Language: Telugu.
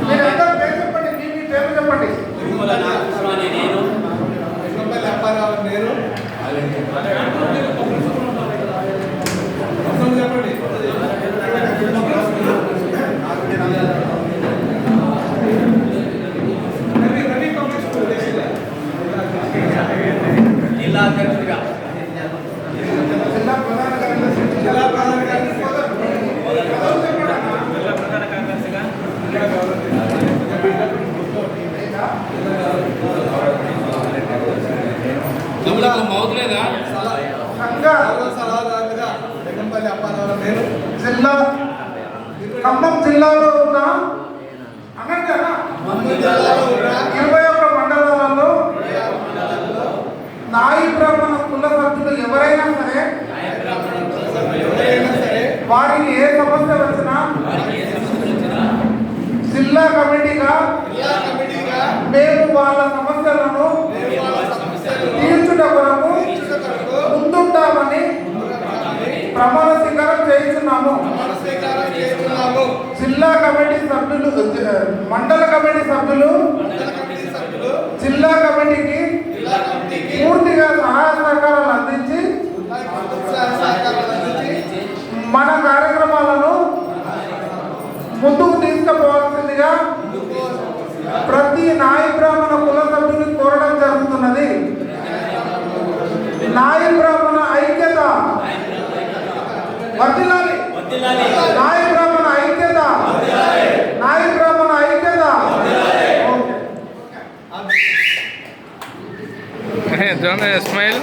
మీరందరూ పేరు చెప్పండి. మీ పేరు చెప్పండి. తిరుమల నాగస్వామి నేను. వెంకంపల్లి అప్పారావు నేను. చెప్పండి. జిల్లా అధ్యక్షుడిగా జిల్లా ప్రధాన కార్యదర్శి. జిల్లా ప్రధాన కార్యదర్శి. మౌతులేదా సలహాదారుగా వెంకంపల్లి అప్పారావు నేను. జిల్లా ఖమ్మం జిల్లాలో ఉన్న అనంత 21 మండలాలలో నాయి బ్రాహ్మణ కుల సభ్యులు ఎవరైనా సరే వారికి ఏ సమస్య వచ్చినా జిల్లా కమిటీగా మేము వాళ్ళ సమస్యలను తీర్చుట కొరకు ముందుంటామని ప్రమాణ స్వీకారం చేస్తున్నాము. జిల్లా కమిటీ సభ్యులు, మండల కమిటీ సభ్యులు జిల్లా కమిటీకి పూర్తిగా సహాయ సహకారాలు అందించి మన కార్యక్రమాలను ముందుకు తీసుకుపోవాల్సిందిగా ప్రతి నాయి బ్రాహ్మణ కుల సభ్యులు కోరడం జరుగుతున్నది. నాయి బ్రాహ్మణ ఐక్యత వర్ధిల్లాలి. నాయి బ్రాహ్మణ ఐక్యత, నాయి బ్రాహ్మణ ఐక్యత. Don't smile.